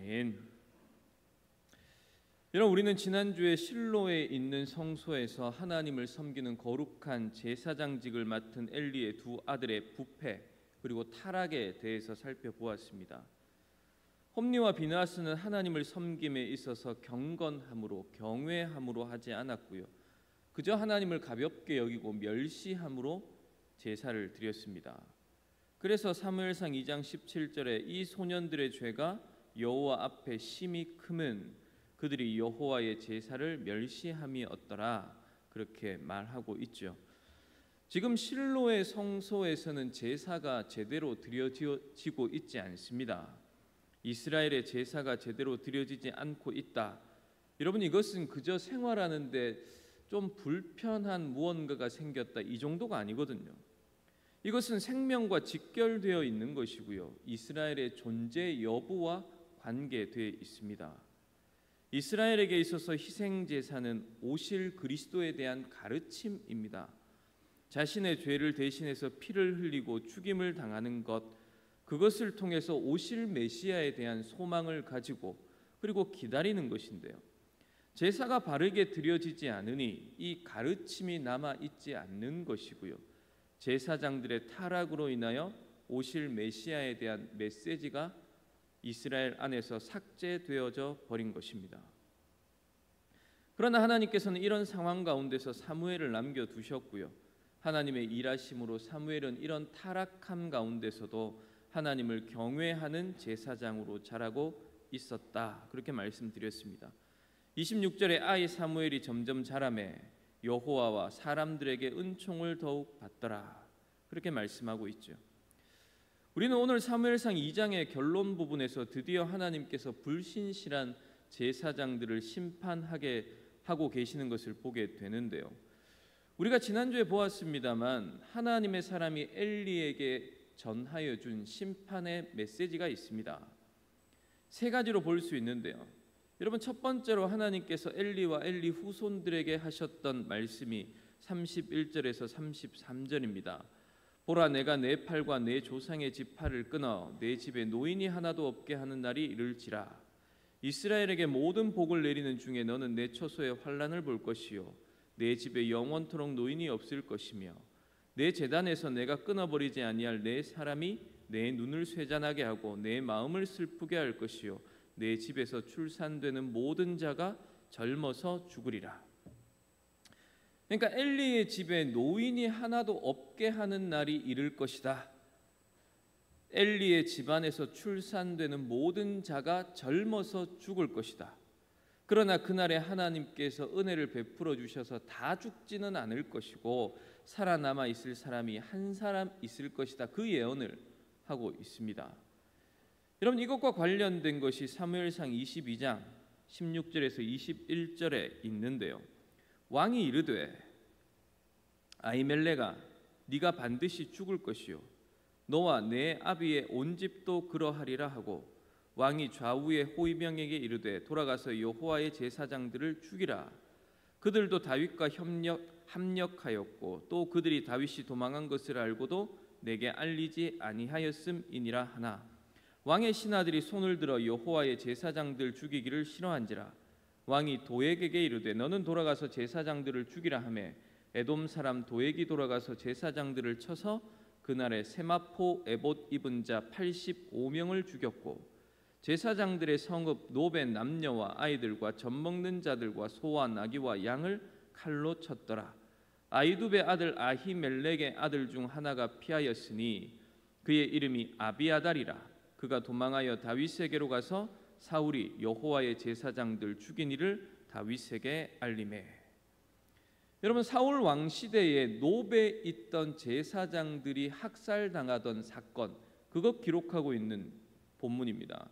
아멘. 여러분, 우리는 지난주에 실로에 있는 성소에서 하나님을 섬기는 거룩한 제사장직을 맡은 엘리의 두 아들의 부패 그리고 타락에 대해서 살펴보았습니다. 홈리와 비느하스는 하나님을 섬김에 있어서 경건함으로 경외함으로 하지 않았고요, 그저 하나님을 가볍게 여기고 멸시함으로 제사를 드렸습니다. 그래서 사무엘상 2장 17절에 이 소년들의 죄가 여호와 앞에 심히 크면 그들이 여호와의 제사를 멸시함이었더라, 그렇게 말하고 있죠. 지금 실로의 성소에서는 제사가 제대로 드려지고 있지 않습니다. 이스라엘의 제사가 제대로 드려지지 않고 있다. 여러분, 이것은 그저 생활하는데 좀 불편한 무언가가 생겼다, 이 정도가 아니거든요. 이것은 생명과 직결되어 있는 것이고요, 이스라엘의 존재 여부와 관계되어 있습니다. 이스라엘에게 있어서 희생제사는 오실 그리스도에 대한 가르침입니다. 자신의 죄를 대신해서 피를 흘리고 죽임을 당하는 것, 그것을 통해서 오실 메시아에 대한 소망을 가지고 그리고 기다리는 것인데요, 제사가 바르게 드려지지 않으니 이 가르침이 남아있지 않는 것이고요, 제사장들의 타락으로 인하여 오실 메시아에 대한 메시지가 이스라엘 안에서 삭제되어져 버린 것입니다. 그러나 하나님께서는 이런 상황 가운데서 사무엘을 남겨두셨고요, 하나님의 일하심으로 사무엘은 이런 타락함 가운데서도 하나님을 경외하는 제사장으로 자라고 있었다, 그렇게 말씀드렸습니다. 26절에 아이 사무엘이 점점 자라매 여호와와 사람들에게 은총을 더욱 받더라, 그렇게 말씀하고 있죠. 우리는 오늘 사무엘상 2장의 결론 부분에서 드디어 하나님께서 불신실한 제사장들을 심판하게 하고 계시는 것을 보게 되는데요, 우리가 지난주에 보았습니다만 하나님의 사람이 엘리에게 전하여 준 심판의 메시지가 있습니다. 세 가지로 볼 수 있는데요, 여러분, 첫 번째로 하나님께서 엘리와 엘리 후손들에게 하셨던 말씀이 31절에서 33절입니다. 보라, 내가 내 팔과 내 조상의 집 팔을 끊어 내 집에 노인이 하나도 없게 하는 날이 이를지라. 이스라엘에게 모든 복을 내리는 중에 너는 내 처소에 환난을 볼 것이요 내 집에 영원토록 노인이 없을 것이며 내 제단에서 내가 끊어버리지 아니할 내 사람이 내 눈을 쇠잔하게 하고 내 마음을 슬프게 할 것이요 내 집에서 출산되는 모든 자가 젊어서 죽으리라. 그러니까 엘리의 집에 노인이 하나도 없게 하는 날이 이를 것이다. 엘리의 집안에서 출산되는 모든 자가 젊어서 죽을 것이다. 그러나 그날에 하나님께서 은혜를 베풀어 주셔서 다 죽지는 않을 것이고 살아남아 있을 사람이 한 사람 있을 것이다, 그 예언을 하고 있습니다. 여러분, 이것과 관련된 것이 사무엘상 22장 16절에서 21절에 있는데요, 왕이 이르되 아히멜레가 네가 반드시 죽을 것이요 너와 내 아비의 온 집도 그러하리라 하고 왕이 좌우의 호위병에게 이르되 돌아가서 여호와의 제사장들을 죽이라. 그들도 다윗과 합력하였고 또 그들이 다윗이 도망한 것을 알고도 내게 알리지 아니하였음이니라 하나 왕의 신하들이 손을 들어 여호와의 제사장들 죽이기를 싫어한지라. 왕이 도액에게 이르되 너는 돌아가서 제사장들을 죽이라 하매 에돔 사람 도액이 돌아가서 제사장들을 쳐서 그날에 세마포 에봇 입은 자 85명을 죽였고 제사장들의 성읍 노벤 남녀와 아이들과 젖 먹는 자들과 소와 나귀와 양을 칼로 쳤더라. 아이두베 아들 아히멜렉의 아들 중 하나가 피하였으니 그의 이름이 아비아달이라. 그가 도망하여 다윗에게로 가서 사울이 여호와의 제사장들 죽인 일을 다윗에게 알리매. 여러분, 사울 왕 시대에 노베에 있던 제사장들이 학살당하던 사건, 그것 기록하고 있는 본문입니다.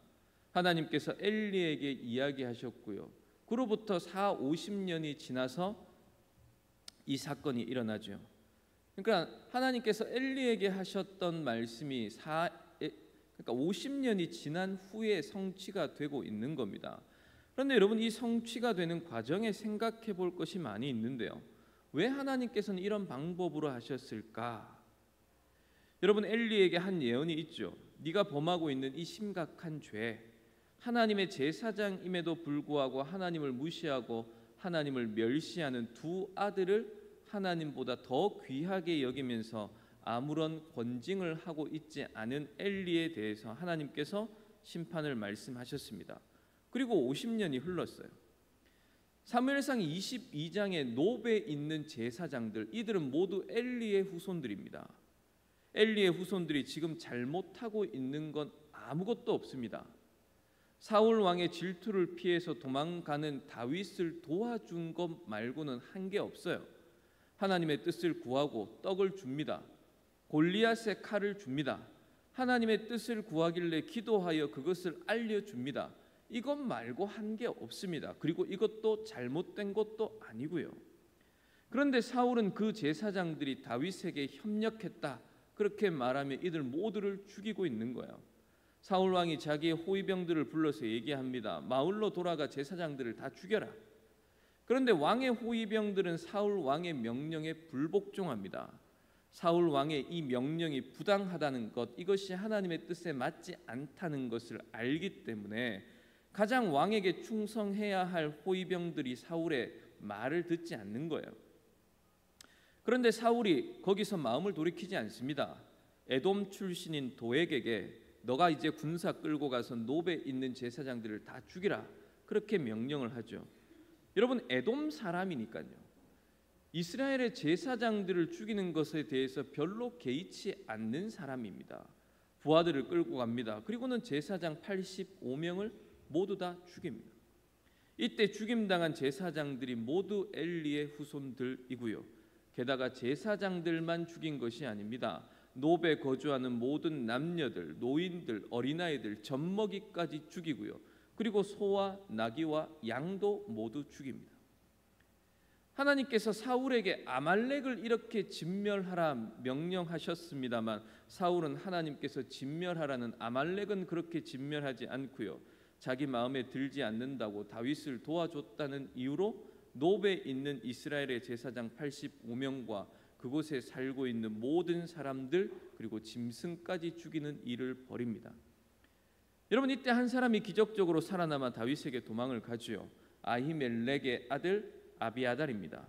하나님께서 엘리에게 이야기하셨고요, 그로부터 40-50년이 지나서 이 사건이 일어나죠. 그러니까 하나님께서 엘리에게 하셨던 말씀이 50년이 지난 후에 성취가 되고 있는 겁니다. 그런데 여러분, 이 성취가 되는 과정에 생각해 볼 것이 많이 있는데요, 왜 하나님께서는 이런 방법으로 하셨을까? 여러분, 엘리에게 한 예언이 있죠. 네가 범하고 있는 이 심각한 죄, 하나님의 제사장임에도 불구하고 하나님을 무시하고 하나님을 멸시하는 두 아들을 하나님보다 더 귀하게 여기면서 아무런 권징을 하고 있지 않은 엘리에 대해서 하나님께서 심판을 말씀하셨습니다. 그리고 50년이 흘렀어요. 사무엘상 22장에 노베에 있는 제사장들, 이들은 모두 엘리의 후손들입니다. 엘리의 후손들이 지금 잘못하고 있는 건 아무것도 없습니다. 사울 왕의 질투를 피해서 도망가는 다윗을 도와준 것 말고는 한 게 없어요. 하나님의 뜻을 구하고 떡을 줍니다. 골리앗의 칼을 줍니다. 하나님의 뜻을 구하길래 기도하여 그것을 알려줍니다. 이것 말고 한 게 없습니다. 그리고 이것도 잘못된 것도 아니고요. 그런데 사울은 그 제사장들이 다윗에게 협력했다 그렇게 말하며 이들 모두를 죽이고 있는 거예요. 사울 왕이 자기의 호위병들을 불러서 얘기합니다. 마을로 돌아가 제사장들을 다 죽여라. 그런데 왕의 호위병들은 사울 왕의 명령에 불복종합니다. 사울 왕의 이 명령이 부당하다는 것, 이것이 하나님의 뜻에 맞지 않다는 것을 알기 때문에 가장 왕에게 충성해야 할 호위병들이 사울의 말을 듣지 않는 거예요. 그런데 사울이 거기서 마음을 돌이키지 않습니다. 에돔 출신인 도액에게 너가 이제 군사 끌고 가서 노베에 있는 제사장들을 다 죽이라 그렇게 명령을 하죠. 여러분, 에돔 사람이니까요. 이스라엘의 제사장들을 죽이는 것에 대해서 별로 개의치 않는 사람입니다. 부하들을 끌고 갑니다. 그리고는 제사장 85명을 모두 다 죽입니다. 이때 죽임당한 제사장들이 모두 엘리의 후손들이고요. 게다가 제사장들만 죽인 것이 아닙니다. 노베에 거주하는 모든 남녀들, 노인들, 어린아이들, 젖먹이까지 죽이고요. 그리고 소와 나귀와 양도 모두 죽입니다. 하나님께서 사울에게 아말렉을 이렇게 진멸하라 명령하셨습니다만 사울은 하나님께서 진멸하라는 아말렉은 그렇게 진멸하지 않고요. 자기 마음에 들지 않는다고 다윗을 도와줬다는 이유로 노베에 있는 이스라엘의 제사장 85명과 그곳에 살고 있는 모든 사람들 그리고 짐승까지 죽이는 일을 벌입니다. 여러분, 이때 한 사람이 기적적으로 살아남아 다윗에게 도망을 가지요. 아히멜렉의 아들 아비아달입니다.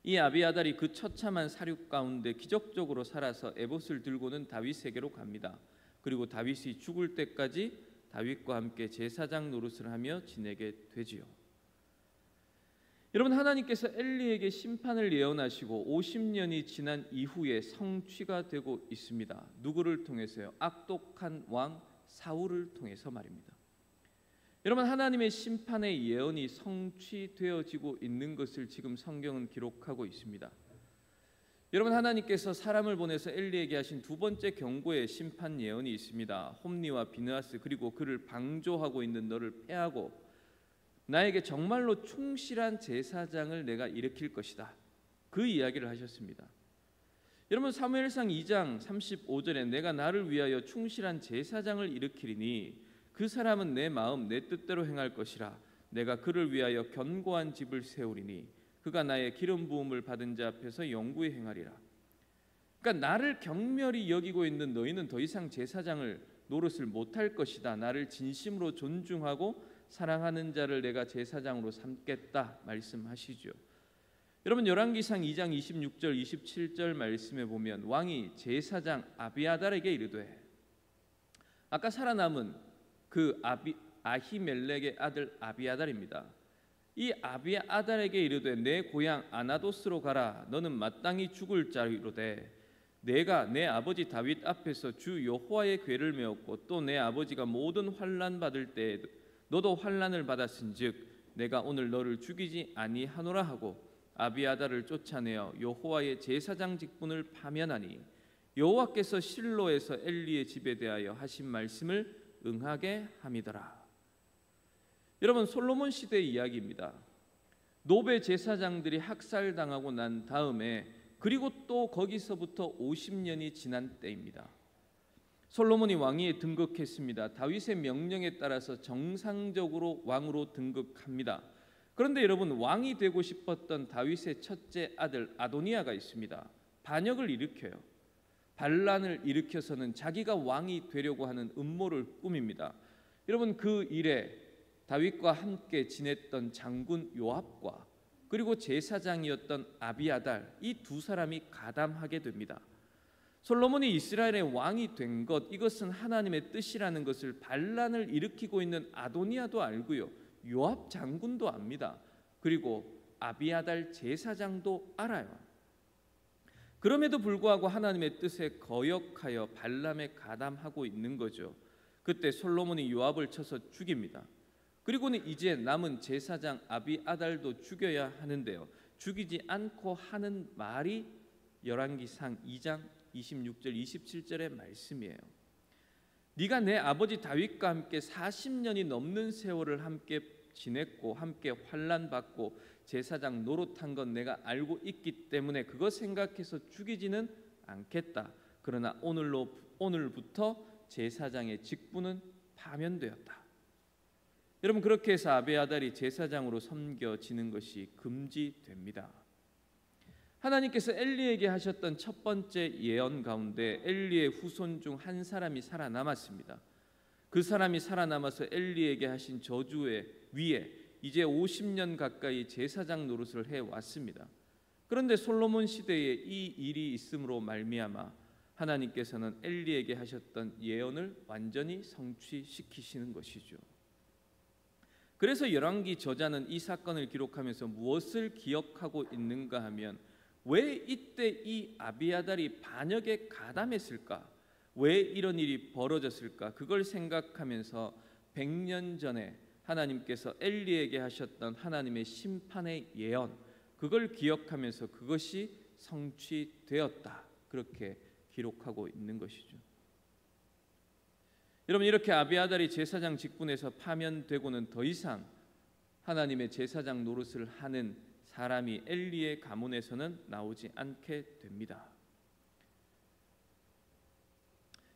이 아비아달이 그 처참한 사륙 가운데 기적적으로 살아서 에봇을 들고는 다윗에게로 갑니다. 그리고 다윗이 죽을 때까지 다윗과 함께 제사장 노릇을 하며 지내게 되지요. 여러분, 하나님께서 엘리에게 심판을 예언하시고 50년이 지난 이후에 성취가 되고 있습니다. 누구를 통해서요? 악독한 왕 사울을 통해서 말입니다. 여러분, 하나님의 심판의 예언이 성취되어지고 있는 것을 지금 성경은 기록하고 있습니다. 여러분, 하나님께서 사람을 보내서 엘리에게 하신 두 번째 경고의 심판 예언이 있습니다. 홈리와 비느하스 그리고 그를 방조하고 있는 너를 패하고 나에게 정말로 충실한 제사장을 내가 일으킬 것이다. 그 이야기를 하셨습니다. 여러분, 사무엘상 2장 35절에 내가 나를 위하여 충실한 제사장을 일으키리니 그 사람은 내 마음 내 뜻대로 행할 것이라. 내가 그를 위하여 견고한 집을 세우리니 그가 나의 기름 부음을 받은 자 앞에서 영구히 행하리라. 그러니까 나를 경멸히 여기고 있는 너희는 더 이상 제사장을 노릇을 못할 것이다. 나를 진심으로 존중하고 사랑하는 자를 내가 제사장으로 삼겠다 말씀하시죠. 여러분, 열왕기상 2장 26절 27절 말씀에 보면 왕이 제사장 아비아달에게 이르되, 아까 살아남은 그 아히멜렉의 아들 아비아달입니다. 이 아비아달에게 이르되 내 고향 아나도스로 가라. 너는 마땅히 죽을 자이로되 내가 내 아버지 다윗 앞에서 주 여호와의 궤를 메었고 또 내 아버지가 모든 환난 받을 때에 너도 환난을 받았은즉 내가 오늘 너를 죽이지 아니하노라 하고 아비아달을 쫓아내어 여호와의 제사장 직분을 파면하니 여호와께서 실로에서 엘리의 집에 대하여 하신 말씀을 응하게 함이더라. 여러분, 솔로몬 시대의 이야기입니다. 노베 제사장들이 학살당하고 난 다음에 그리고 또 거기서부터 50년이 지난 때입니다. 솔로몬이 왕위에 등극했습니다. 다윗의 명령에 따라서 정상적으로 왕으로 등극합니다. 그런데 여러분, 왕이 되고 싶었던 다윗의 첫째 아들 아도니아가 있습니다. 반역을 일으켜요. 반란을 일으켜서는 자기가 왕이 되려고 하는 음모를 꾸밉니다. 여러분, 그 일에 다윗과 함께 지냈던 장군 요압과 그리고 제사장이었던 아비아달, 이 두 사람이 가담하게 됩니다. 솔로몬이 이스라엘의 왕이 된 것, 이것은 하나님의 뜻이라는 것을 반란을 일으키고 있는 아도니아도 알고요, 요압 장군도 압니다. 그리고 아비아달 제사장도 알아요. 그럼에도 불구하고 하나님의 뜻에 거역하여 발람에 가담하고 있는 거죠. 그때 솔로몬이 요압을 쳐서 죽입니다. 그리고는 이제 남은 제사장 아비아달도 죽여야 하는데요, 죽이지 않고 하는 말이 열왕기상 2장 26절 27절의 말씀이에요. 네가 내 아버지 다윗과 함께 40년이 넘는 세월을 함께 지냈고 함께 환난받고 제사장 노릇한 건 내가 알고 있기 때문에 그거 생각해서 죽이지는 않겠다. 그러나 오늘부터 제사장의 직분은 파면되었다. 여러분, 그렇게 해서 아비아달이 제사장으로 섬겨지는 것이 금지됩니다. 하나님께서 엘리에게 하셨던 첫 번째 예언 가운데 엘리의 후손 중 한 사람이 살아남았습니다. 그 사람이 살아남아서 엘리에게 하신 저주의 위에 이제 50년 가까이 제사장 노릇을 해왔습니다. 그런데 솔로몬 시대에 이 일이 있음으로 말미암아 하나님께서는 엘리에게 하셨던 예언을 완전히 성취시키시는 것이죠. 그래서 열왕기 저자는 이 사건을 기록하면서 무엇을 기억하고 있는가 하면, 왜 이때 이 아비아달이 반역에 가담했을까? 왜 이런 일이 벌어졌을까? 그걸 생각하면서 100년 전에 하나님께서 엘리에게 하셨던 하나님의 심판의 예언, 그걸 기억하면서 그것이 성취되었다, 그렇게 기록하고 있는 것이죠. 여러분, 이렇게 아비아달이 제사장 직분에서 파면되고는 더 이상 하나님의 제사장 노릇을 하는 사람이 엘리의 가문에서는 나오지 않게 됩니다.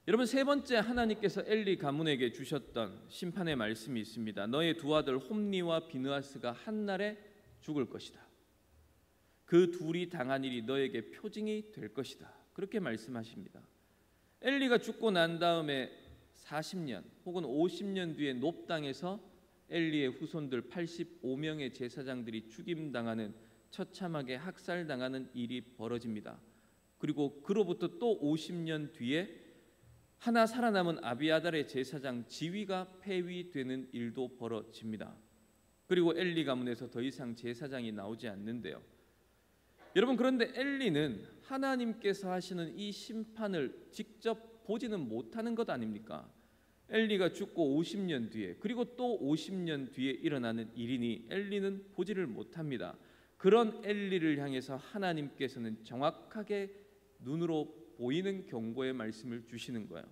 여러분, 세 번째 하나님께서 엘리 가문에게 주셨던 심판의 말씀이 있습니다. 너의 두 아들 홈니와 비느하스가 한날에 죽을 것이다. 그 둘이 당한 일이 너에게 표징이 될 것이다, 그렇게 말씀하십니다. 엘리가 죽고 난 다음에 40년 혹은 50년 뒤에 높당에서 엘리의 후손들 85명의 제사장들이 죽임당하는, 처참하게 학살당하는 일이 벌어집니다. 그리고 그로부터 또 50년 뒤에 하나 살아남은 아비아달의 제사장 지위가 폐위되는 일도 벌어집니다. 그리고 엘리 가문에서 더 이상 제사장이 나오지 않는데요. 여러분, 그런데 엘리는 하나님께서 하시는 이 심판을 직접 보지는 못하는 것 아닙니까? 엘리가 죽고 50년 뒤에, 그리고 또 50년 뒤에 일어나는 일이니 엘리는 보지를 못합니다. 그런 엘리를 향해서 하나님께서는 정확하게 눈으로 보이는 경고의 말씀을 주시는 거예요.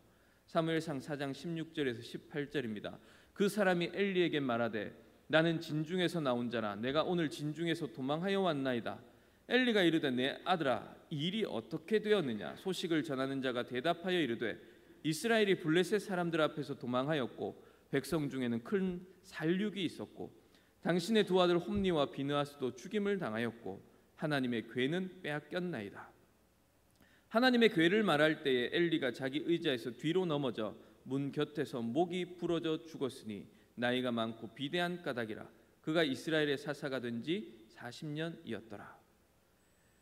사무엘상 4장 16절에서 18절입니다. 그 사람이 엘리에게 말하되 나는 진중에서 나온 자라 내가 오늘 진중에서 도망하여 왔나이다. 엘리가 이르되 내 아들아 이 일이 어떻게 되었느냐. 소식을 전하는 자가 대답하여 이르되 이스라엘이 블레셋 사람들 앞에서 도망하였고 백성 중에는 큰 살육이 있었고 당신의 두 아들 홈니와 비느하스도 죽임을 당하였고 하나님의 궤는 빼앗겼나이다. 하나님의 궤를 말할 때에 엘리가 자기 의자에서 뒤로 넘어져 문 곁에서 목이 부러져 죽었으니 나이가 많고 비대한 까닭이라. 그가 이스라엘의 사사가 된 지 40년이었더라.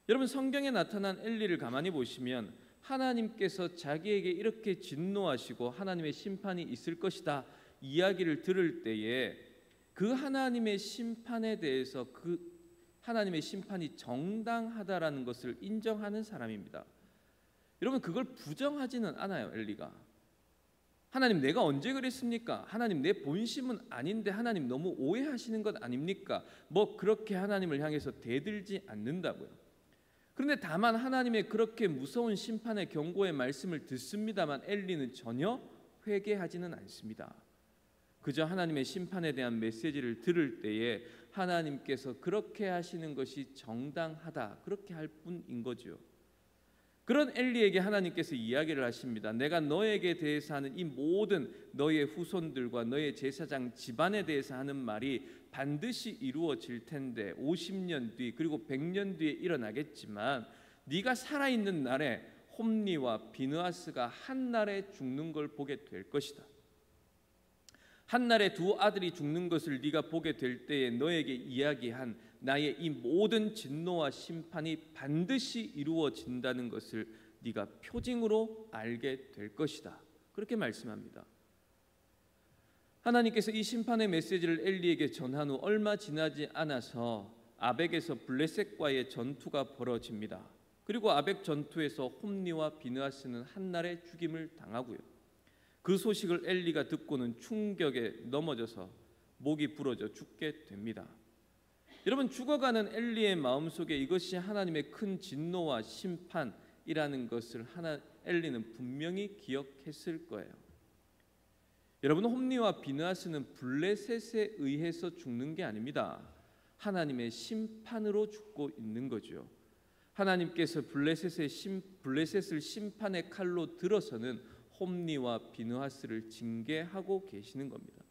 여러분, 성경에 나타난 엘리를 가만히 보시면 하나님께서 자기에게 이렇게 진노하시고 하나님의 심판이 있을 것이다 이야기를 들을 때에 그 하나님의 심판에 대해서 그 하나님의 심판이 정당하다라는 것을 인정하는 사람입니다. 여러분, 그걸 부정하지는 않아요. 엘리가 하나님 내가 언제 그랬습니까? 하나님 내 본심은 아닌데 하나님 너무 오해하시는 것 아닙니까? 뭐 그렇게 하나님을 향해서 대들지 않는다고요. 그런데 다만 하나님의 그렇게 무서운 심판의 경고의 말씀을 듣습니다만 엘리는 전혀 회개하지는 않습니다. 그저 하나님의 심판에 대한 메시지를 들을 때에 하나님께서 그렇게 하시는 것이 정당하다 그렇게 할 뿐인 거죠. 그런 엘리에게 하나님께서 이야기를 하십니다. 내가 너에게 대해서 하는 이 모든 너의 후손들과 너의 제사장 집안에 대해서 하는 말이 반드시 이루어질 텐데 50년 뒤 그리고 100년 뒤에 일어나겠지만 네가 살아있는 날에 홈니와 비느하스가 한 날에 죽는 걸 보게 될 것이다. 한날에 두 아들이 죽는 것을 네가 보게 될 때에 너에게 이야기한 나의 이 모든 진노와 심판이 반드시 이루어진다는 것을 네가 표징으로 알게 될 것이다. 그렇게 말씀합니다. 하나님께서 이 심판의 메시지를 엘리에게 전한 후 얼마 지나지 않아서 아벡에서 블레셋과의 전투가 벌어집니다. 그리고 아벡 전투에서 홈리와 비느하스는 한날에 죽임을 당하고요. 그 소식을 엘리가 듣고는 충격에 넘어져서 목이 부러져 죽게 됩니다. 여러분, 죽어가는 엘리의 마음속에 이것이 하나님의 큰 진노와 심판이라는 것을 엘리는 분명히 기억했을 거예요. 여러분, 홈리와 비느하스는 블레셋에 의해서 죽는 게 아닙니다. 하나님의 심판으로 죽고 있는 거죠. 하나님께서 블레셋을 심판의 칼로 들어서는 홈리와 비느하스를 징계하고 계시는 겁니다.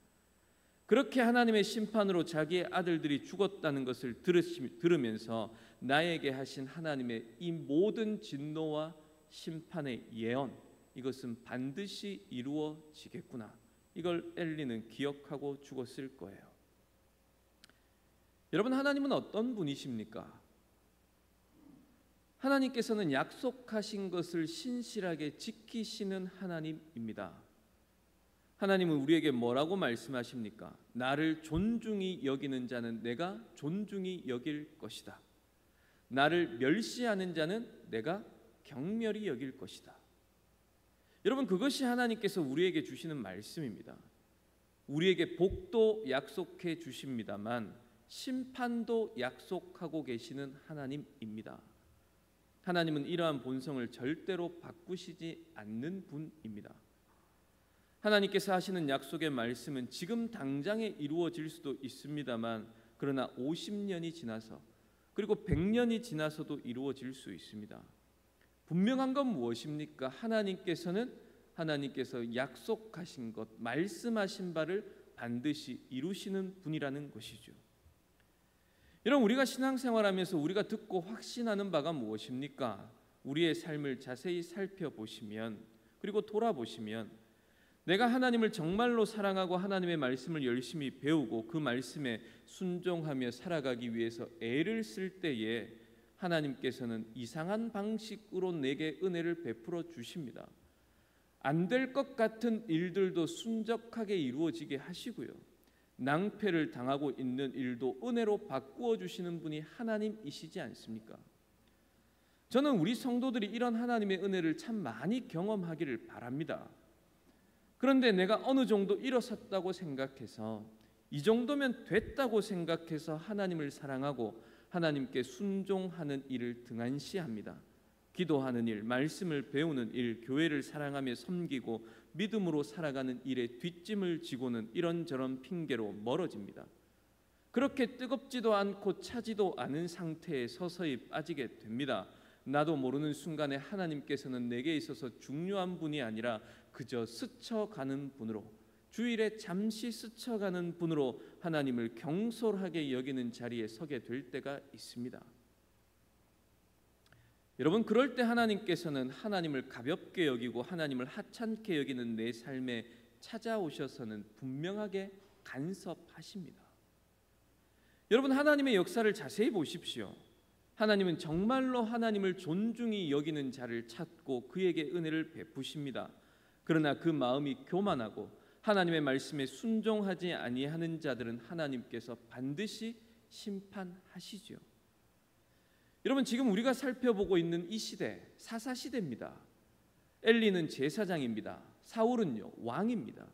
그렇게 하나님의 심판으로 자기의 아들들이 죽었다는 것을 들으면서 나에게 하신 하나님의 이 모든 진노와 심판의 예언, 이것은 반드시 이루어지겠구나. 이걸 엘리는 기억하고 죽었을 거예요. 여러분, 하나님은 어떤 분이십니까? 하나님께서는 약속하신 것을 신실하게 지키시는 하나님입니다. 하나님은 우리에게 뭐라고 말씀하십니까? 나를 존중히 여기는 자는 내가 존중히 여길 것이다. 나를 멸시하는 자는 내가 경멸히 여길 것이다. 여러분, 그것이 하나님께서 우리에게 주시는 말씀입니다. 우리에게 복도 약속해 주십니다만 심판도 약속하고 계시는 하나님입니다. 하나님은 이러한 본성을 절대로 바꾸시지 않는 분입니다. 하나님께서 하시는 약속의 말씀은 지금 당장에 이루어질 수도 있습니다만 그러나 50년이 지나서 그리고 100년이 지나서도 이루어질 수 있습니다. 분명한 건 무엇입니까? 하나님께서 약속하신 것, 말씀하신 바를 반드시 이루시는 분이라는 것이죠. 여러분, 우리가 신앙생활하면서 우리가 듣고 확신하는 바가 무엇입니까? 우리의 삶을 자세히 살펴보시면 그리고 돌아보시면 내가 하나님을 정말로 사랑하고 하나님의 말씀을 열심히 배우고 그 말씀에 순종하며 살아가기 위해서 애를 쓸 때에 하나님께서는 이상한 방식으로 내게 은혜를 베풀어 주십니다. 안 될 것 같은 일들도 순적하게 이루어지게 하시고요. 낭패를 당하고 있는 일도 은혜로 바꾸어 주시는 분이 하나님이시지 않습니까? 저는 우리 성도들이 이런 하나님의 은혜를 참 많이 경험하기를 바랍니다. 그런데 내가 어느 정도 일어섰다고 생각해서 이 정도면 됐다고 생각해서 하나님을 사랑하고 하나님께 순종하는 일을 등한시합니다. 기도하는 일, 말씀을 배우는 일, 교회를 사랑하며 섬기고 믿음으로 살아가는 일에 뒷짐을 지고는 이런저런 핑계로 멀어집니다. 그렇게 뜨겁지도 않고 차지도 않은 상태에 서서히 빠지게 됩니다. 나도 모르는 순간에 하나님께서는 내게 있어서 중요한 분이 아니라 그저 스쳐가는 분으로, 주일에 잠시 스쳐가는 분으로 하나님을 경솔하게 여기는 자리에 서게 될 때가 있습니다. 여러분, 그럴 때 하나님께서는 하나님을 가볍게 여기고 하나님을 하찮게 여기는 내 삶에 찾아오셔서는 분명하게 간섭하십니다. 여러분, 하나님의 역사를 자세히 보십시오. 하나님은 정말로 하나님을 존중히 여기는 자를 찾고 그에게 은혜를 베푸십니다. 그러나 그 마음이 교만하고 하나님의 말씀에 순종하지 아니하는 자들은 하나님께서 반드시 심판하시지요. 여러분, 지금 우리가 살펴보고 있는 이 시대, 사사시대입니다. 엘리는 제사장입니다. 사울은요, 왕입니다.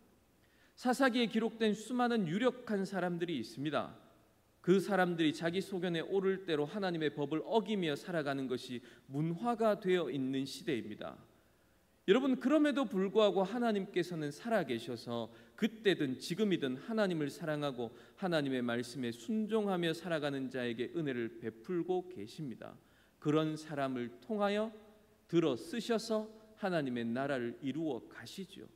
사사기에 기록된 수많은 유력한 사람들이 있습니다. 그 사람들이 자기 소견에 오를 대로 하나님의 법을 어기며 살아가는 것이 문화가 되어 있는 시대입니다. 여러분, 그럼에도 불구하고 하나님께서는 살아계셔서 그때든 지금이든 하나님을 사랑하고 하나님의 말씀에 순종하며 살아가는 자에게 은혜를 베풀고 계십니다. 그런 사람을 통하여 들어 쓰셔서 하나님의 나라를 이루어 가시죠.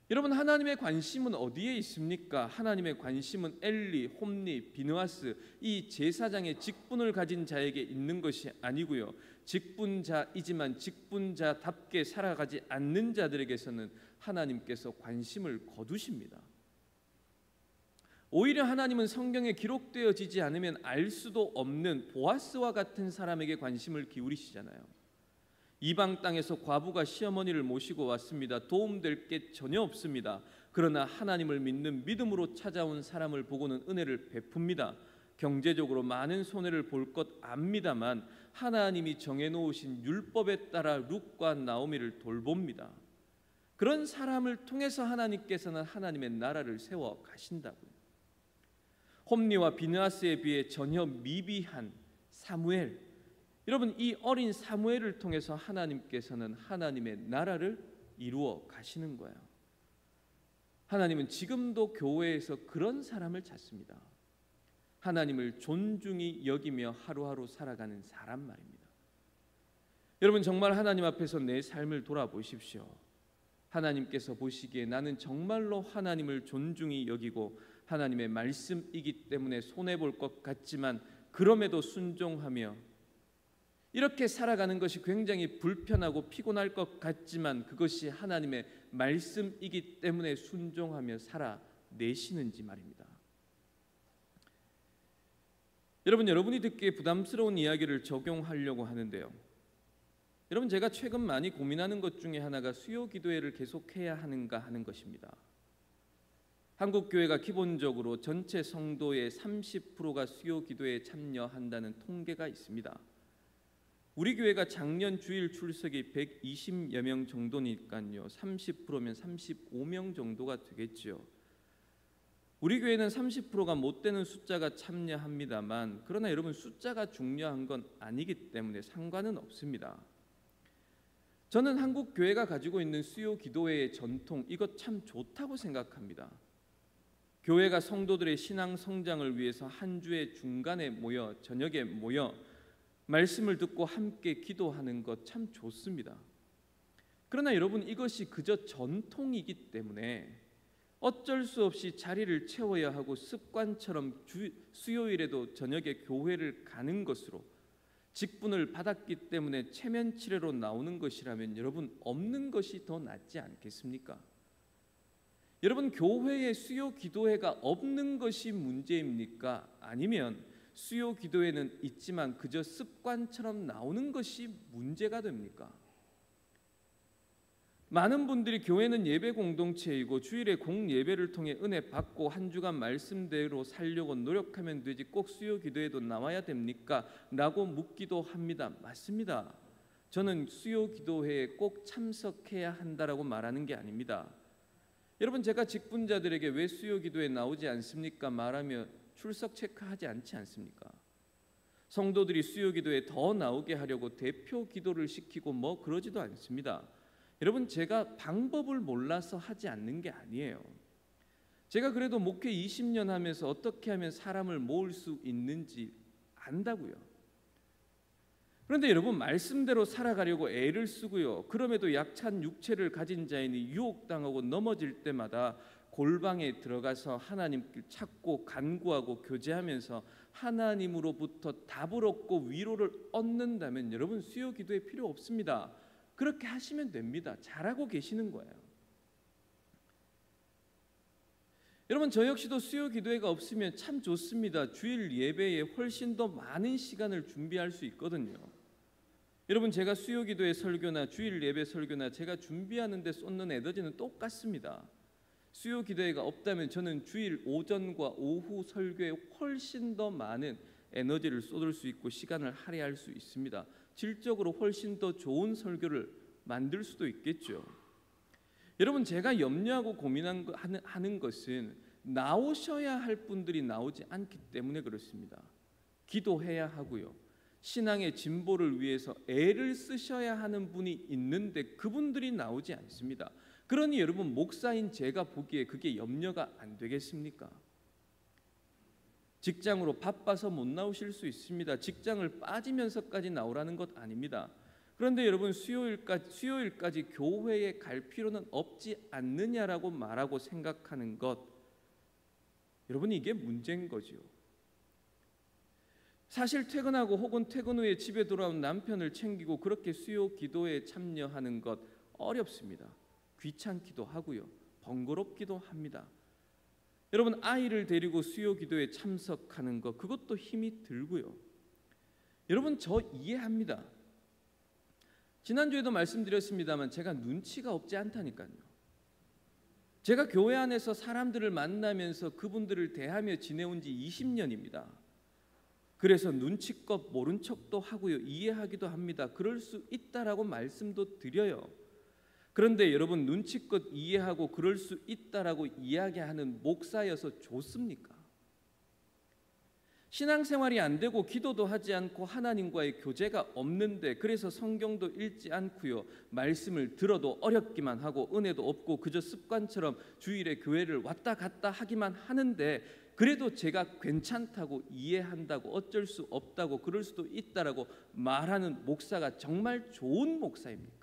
여러분, 하나님의 관심은 어디에 있습니까? 하나님의 관심은 엘리, 홈리, 비느하스 이 제사장의 직분을 가진 자에게 있는 것이 아니고요. 직분자이지만 직분자답게 살아가지 않는 자들에게서는 하나님께서 관심을 거두십니다. 오히려 하나님은 성경에 기록되어지지 않으면 알 수도 없는 보아스와 같은 사람에게 관심을 기울이시잖아요. 이방 땅에서 과부가 시어머니를 모시고 왔습니다. 도움될 게 전혀 없습니다. 그러나 하나님을 믿는 믿음으로 찾아온 사람을 보고는 은혜를 베풉니다. 경제적으로 많은 손해를 볼 것 압니다만 하나님이 정해놓으신 율법에 따라 룻과 나오미를 돌봅니다. 그런 사람을 통해서 하나님께서는 하나님의 나라를 세워 가신다고요. 홈리와 비느하스에 비해 전혀 미비한 사무엘, 여러분 이 어린 사무엘을 통해서 하나님께서는 하나님의 나라를 이루어 가시는 거예요. 하나님은 지금도 교회에서 그런 사람을 찾습니다. 하나님을 존중히 여기며 하루하루 살아가는 사람 말입니다. 여러분 정말 하나님 앞에서 내 삶을 돌아보십시오. 하나님께서 보시기에 나는 정말로 하나님을 존중히 여기고 하나님의 말씀이기 때문에 손해볼 것 같지만 그럼에도 순종하며 이렇게 살아가는 것이 굉장히 불편하고 피곤할 것 같지만 그것이 하나님의 말씀이기 때문에 순종하며 살아내시는지 말입니다. 여러분이 듣기에 부담스러운 이야기를 적용하려고 하는데요. 여러분 제가 최근 많이 고민하는 것 중에 하나가 수요 기도회를 계속해야 하는가 하는 것입니다. 한국 교회가 기본적으로 전체 성도의 30%가 수요 기도회에 참여한다는 통계가 있습니다. 우리 교회가 작년 주일 출석이 120여 명 정도니까요. 30%면 35명 정도가 되겠죠. 우리 교회는 30%가 못 되는 숫자가 참여합니다만 그러나 여러분 숫자가 중요한 건 아니기 때문에 상관은 없습니다. 저는 한국 교회가 가지고 있는 수요 기도회의 전통 이것 참 좋다고 생각합니다. 교회가 성도들의 신앙 성장을 위해서 한 주의 중간에 모여 저녁에 모여 말씀을 듣고 함께 기도하는 것 참 좋습니다. 그러나 여러분 이것이 그저 전통이기 때문에 어쩔 수 없이 자리를 채워야 하고 습관처럼 수요일에도 저녁에 교회를 가는 것으로 직분을 받았기 때문에 체면 치레로 나오는 것이라면 여러분 없는 것이 더 낫지 않겠습니까? 여러분 교회에 수요 기도회가 없는 것이 문제입니까? 아니면 수요 기도회는 있지만 그저 습관처럼 나오는 것이 문제가 됩니까? 많은 분들이 교회는 예배 공동체이고 주일에 공예배를 통해 은혜 받고 한 주간 말씀대로 살려고 노력하면 되지 꼭 수요 기도회도 나와야 됩니까? 라고 묻기도 합니다. 맞습니다. 저는 수요 기도회에 꼭 참석해야 한다라고 말하는 게 아닙니다. 여러분 제가 직분자들에게 왜 수요 기도에 나오지 않습니까? 말하며 출석 체크하지 않지 않습니까? 성도들이 수요 기도에 더 나오게 하려고 대표 기도를 시키고 뭐 그러지도 않습니다. 여러분 제가 방법을 몰라서 하지 않는 게 아니에요. 제가 그래도 목회 20년 하면서 어떻게 하면 사람을 모을 수 있는지 안다고요. 그런데 여러분 말씀대로 살아가려고 애를 쓰고요. 그럼에도 약찬 육체를 가진 자이니 유혹당하고 넘어질 때마다 골방에 들어가서 하나님께 찾고 간구하고 교제하면서 하나님으로부터 답을 얻고 위로를 얻는다면 여러분 수요 기도에 필요 없습니다. 그렇게 하시면 됩니다. 잘하고 계시는 거예요. 여러분 저 역시도 수요 기도회가 없으면 참 좋습니다. 주일 예배에 훨씬 더 많은 시간을 준비할 수 있거든요. 여러분 제가 수요 기도회 설교나 주일 예배 설교나 제가 준비하는 데 쏟는 에너지는 똑같습니다. 수요 기도회가 없다면 저는 주일 오전과 오후 설교에 훨씬 더 많은 에너지를 쏟을 수 있고 시간을 할애할 수 있습니다. 질적으로 훨씬 더 좋은 설교를 만들 수도 있겠죠. 여러분 제가 염려하고 고민하는 것은 나오셔야 할 분들이 나오지 않기 때문에 그렇습니다. 기도해야 하고요. 신앙의 진보를 위해서 애를 쓰셔야 하는 분이 있는데 그분들이 나오지 않습니다. 그러니 여러분 목사인 제가 보기에 그게 염려가 안 되겠습니까? 직장으로 바빠서 못 나오실 수 있습니다. 직장을 빠지면서까지 나오라는 것 아닙니다. 그런데 여러분 수요일까지 교회에 갈 필요는 없지 않느냐라고 말하고 생각하는 것, 여러분 이게 문제인 거죠. 사실 퇴근하고 혹은 퇴근 후에 집에 돌아온 남편을 챙기고 그렇게 수요 기도에 참여하는 것 어렵습니다. 귀찮기도 하고요. 번거롭기도 합니다. 여러분, 아이를 데리고 수요 기도에 참석하는 것, 그것도 힘이 들고요. 여러분, 저 이해합니다. 지난주에도 말씀드렸습니다만 제가 눈치가 없지 않다니까요. 제가 교회 안에서 사람들을 만나면서 그분들을 대하며 지내온 지 20년입니다. 그래서 눈치껏 모른 척도 하고요, 이해하기도 합니다. 그럴 수 있다라고 말씀도 드려요. 그런데 여러분, 눈치껏 이해하고 그럴 수 있다라고 이야기하는 목사여서 좋습니까? 신앙생활이 안 되고 기도도 하지 않고 하나님과의 교제가 없는데, 그래서 성경도 읽지 않고요, 말씀을 들어도 어렵기만 하고 은혜도 없고 그저 습관처럼 주일에 교회를 왔다 갔다 하기만 하는데, 그래도 제가 괜찮다고 이해한다고 어쩔 수 없다고 그럴 수도 있다라고 말하는 목사가 정말 좋은 목사입니까?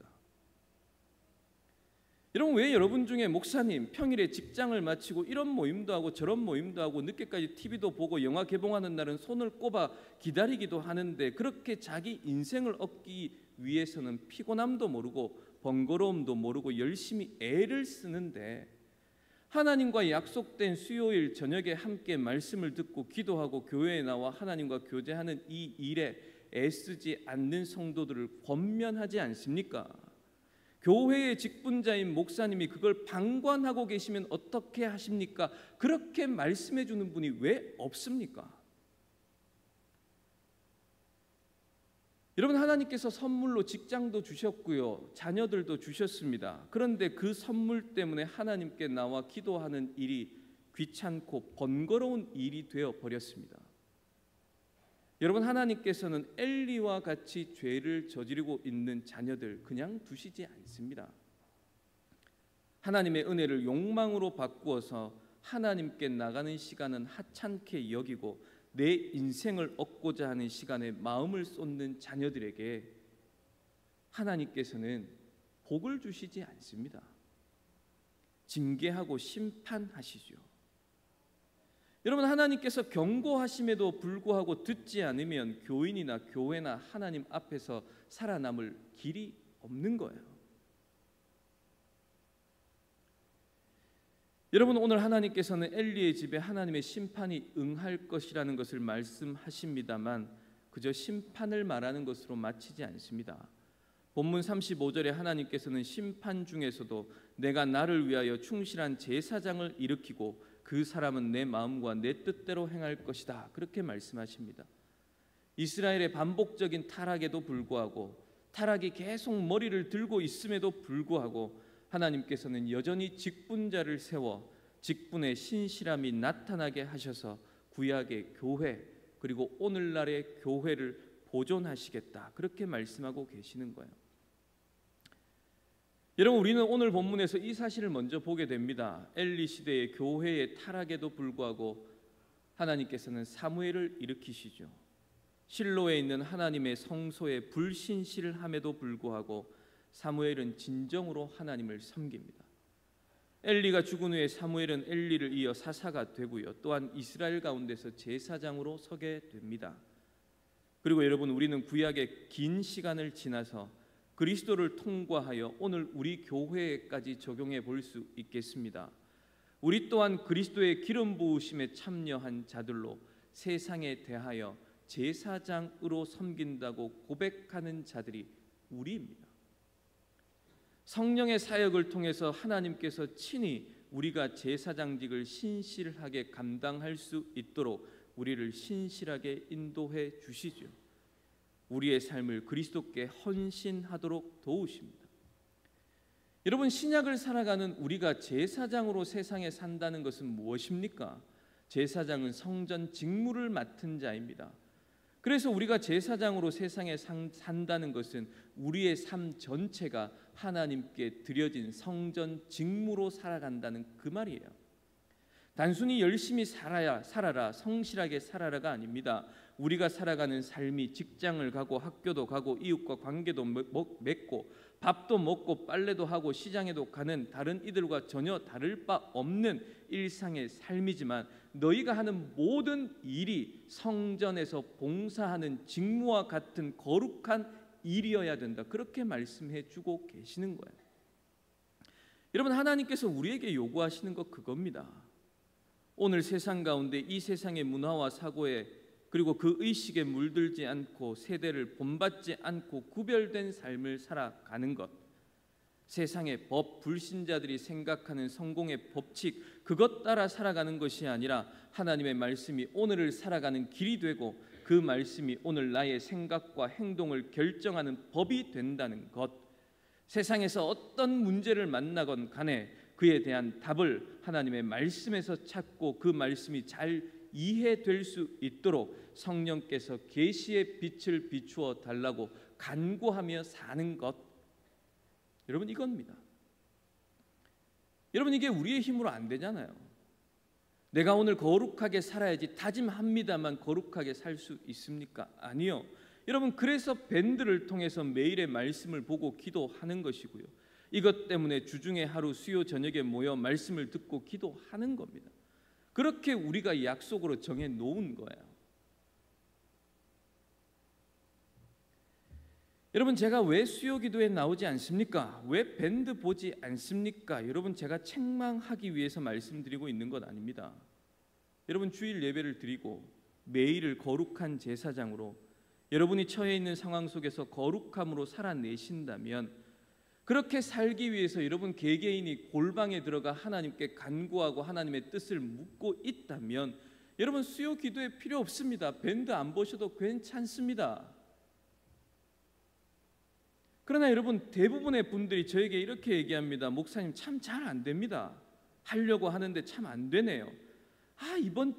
여러분, 왜 여러분 중에 목사님 평일에 직장을 마치고 이런 모임도 하고 저런 모임도 하고 늦게까지 TV도 보고 영화 개봉하는 날은 손을 꼽아 기다리기도 하는데, 그렇게 자기 인생을 얻기 위해서는 피곤함도 모르고 번거로움도 모르고 열심히 애를 쓰는데, 하나님과 약속된 수요일 저녁에 함께 말씀을 듣고 기도하고 교회에 나와 하나님과 교제하는 이 일에 애쓰지 않는 성도들을 권면하지 않습니까? 교회의 직분자인 목사님이 그걸 방관하고 계시면 어떻게 하십니까? 그렇게 말씀해 주는 분이 왜 없습니까? 여러분, 하나님께서 선물로 직장도 주셨고요, 자녀들도 주셨습니다. 그런데 그 선물 때문에 하나님께 나와 기도하는 일이 귀찮고 번거로운 일이 되어 버렸습니다. 여러분, 하나님께서는 엘리와 같이 죄를 저지르고 있는 자녀들 그냥 두시지 않습니다. 하나님의 은혜를 욕망으로 바꾸어서 하나님께 나가는 시간은 하찮게 여기고 내 인생을 얻고자 하는 시간에 마음을 쏟는 자녀들에게 하나님께서는 복을 주시지 않습니다. 징계하고 심판하시죠. 여러분, 하나님께서 경고하심에도 불구하고 듣지 않으면 교인이나 교회나 하나님 앞에서 살아남을 길이 없는 거예요. 여러분, 오늘 하나님께서는 엘리의 집에 하나님의 심판이 응할 것이라는 것을 말씀하십니다만 그저 심판을 말하는 것으로 마치지 않습니다. 본문 35절에 하나님께서는 심판 중에서도 내가 나를 위하여 충실한 제사장을 일으키고 그 사람은 내 마음과 내 뜻대로 행할 것이다, 그렇게 말씀하십니다. 이스라엘의 반복적인 타락에도 불구하고, 타락이 계속 머리를 들고 있음에도 불구하고 하나님께서는 여전히 직분자를 세워 직분의 신실함이 나타나게 하셔서 구약의 교회 그리고 오늘날의 교회를 보존하시겠다, 그렇게 말씀하고 계시는 거예요. 여러분, 우리는 오늘 본문에서 이 사실을 먼저 보게 됩니다. 엘리 시대의 교회의 타락에도 불구하고 하나님께서는 사무엘을 일으키시죠. 실로에 있는 하나님의 성소에 불신실함에도 불구하고 사무엘은 진정으로 하나님을 섬깁니다. 엘리가 죽은 후에 사무엘은 엘리를 이어 사사가 되고요, 또한 이스라엘 가운데서 제사장으로 서게 됩니다. 그리고 여러분, 우리는 구약의 긴 시간을 지나서 그리스도를 통과하여 오늘 우리 교회에까지 적용해 볼 수 있겠습니다. 우리 또한 그리스도의 기름 부으심에 참여한 자들로 세상에 대하여 제사장으로 섬긴다고 고백하는 자들이 우리입니다. 성령의 사역을 통해서 하나님께서 친히 우리가 제사장직을 신실하게 감당할 수 있도록 우리를 신실하게 인도해 주시죠. 우리의 삶을 그리스도께 헌신하도록 도우십니다. 여러분, 신약을 살아가는 우리가 제사장으로 세상에 산다는 것은 무엇입니까? 제사장은 성전 직무를 맡은 자입니다. 그래서 우리가 제사장으로 세상에 산다는 것은 우리의 삶 전체가 하나님께 드려진 성전 직무로 살아간다는 그 말이에요. 단순히 열심히 살아라, 성실하게 살아라가 아닙니다. 우리가 살아가는 삶이 직장을 가고 학교도 가고 이웃과 관계도 맺고 밥도 먹고 빨래도 하고 시장에도 가는 다른 이들과 전혀 다를 바 없는 일상의 삶이지만, 너희가 하는 모든 일이 성전에서 봉사하는 직무와 같은 거룩한 일이어야 된다, 그렇게 말씀해 주고 계시는 거예요. 여러분, 하나님께서 우리에게 요구하시는 것 그겁니다. 오늘 세상 가운데 이 세상의 문화와 사고에 그리고 그 의식에 물들지 않고 세대를 본받지 않고 구별된 삶을 살아가는 것, 세상의 법, 불신자들이 생각하는 성공의 법칙, 그것 따라 살아가는 것이 아니라 하나님의 말씀이 오늘을 살아가는 길이 되고 그 말씀이 오늘 나의 생각과 행동을 결정하는 법이 된다는 것, 세상에서 어떤 문제를 만나건 간에 그에 대한 답을 하나님의 말씀에서 찾고 그 말씀이 잘 이해될 수 있도록 성령께서 계시의 빛을 비추어 달라고 간구하며 사는 것, 여러분 이겁니다. 여러분 이게 우리의 힘으로 안 되잖아요. 내가 오늘 거룩하게 살아야지 다짐합니다만 거룩하게 살 수 있습니까? 아니요. 여러분 그래서 밴드를 통해서 매일의 말씀을 보고 기도하는 것이고요. 이것 때문에 주중에 하루 수요 저녁에 모여 말씀을 듣고 기도하는 겁니다. 그렇게 우리가 약속으로 정해 놓은 거예요. 여러분 제가 왜 수요 기도에 나오지 않습니까? 왜 밴드 보지 않습니까? 여러분 제가 책망하기 위해서 말씀드리고 있는 것 아닙니다. 여러분 주일 예배를 드리고 매일을 거룩한 제사장으로 여러분이 처해 있는 상황 속에서 거룩함으로 살아내신다면, 그렇게 살기 위해서 여러분 개개인이 골방에 들어가 하나님께 간구하고 하나님의 뜻을 묻고 있다면 여러분 수요 기도에 필요 없습니다. 밴드 안 보셔도 괜찮습니다. 그러나 여러분 대부분의 분들이 저에게 이렇게 얘기합니다. 목사님 참 잘 안 됩니다. 하려고 하는데 참 안 되네요.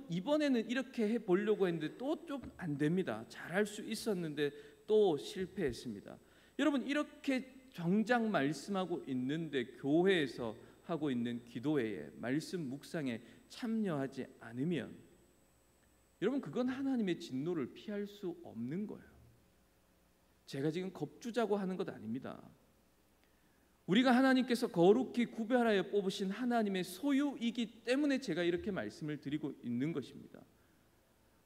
이번에는 이렇게 해보려고 했는데 또 좀 안 됩니다. 잘할 수 있었는데 또 실패했습니다. 여러분 이렇게 정작 말씀하고 있는데 교회에서 하고 있는 기도회에 말씀 묵상에 참여하지 않으면 여러분 그건 하나님의 진노를 피할 수 없는 거예요. 제가 지금 겁주자고 하는 것 아닙니다. 우리가 하나님께서 거룩히 구별하여 뽑으신 하나님의 소유이기 때문에 제가 이렇게 말씀을 드리고 있는 것입니다.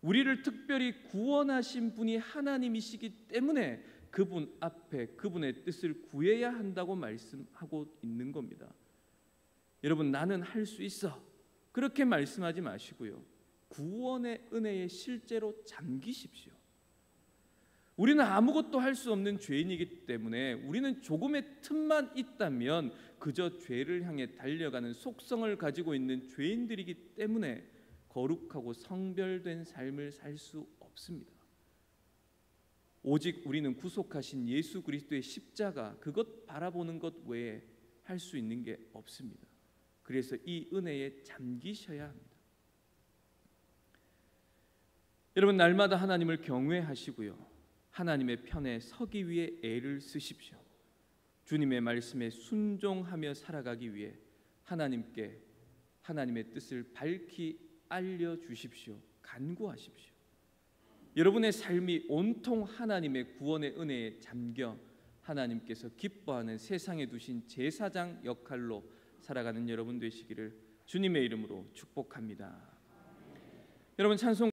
우리를 특별히 구원하신 분이 하나님이시기 때문에 그분 앞에 그분의 뜻을 구해야 한다고 말씀하고 있는 겁니다. 여러분 나는 할 수 있어 그렇게 말씀하지 마시고요. 구원의 은혜에 실제로 잠기십시오. 우리는 아무것도 할 수 없는 죄인이기 때문에 우리는 조금의 틈만 있다면 그저 죄를 향해 달려가는 속성을 가지고 있는 죄인들이기 때문에 거룩하고 성별된 삶을 살 수 없습니다. 오직 우리는 구속하신 예수 그리스도의 십자가 그것 바라보는 것 외에 할 수 있는 게 없습니다. 그래서 이 은혜에 잠기셔야 합니다. 여러분 날마다 하나님을 경외하시고요. 하나님의 편에 서기 위해 애를 쓰십시오. 주님의 말씀에 순종하며 살아가기 위해 하나님께 하나님의 뜻을 밝히 알려주십시오. 간구하십시오. 여러분의 삶이 온통 하나님의 구원의 은혜에 잠겨 하나님께서 기뻐하는 세상에 두신 제사장 역할로 살아가는 여러분 되시기를 주님의 이름으로 축복합니다. 여러분 찬송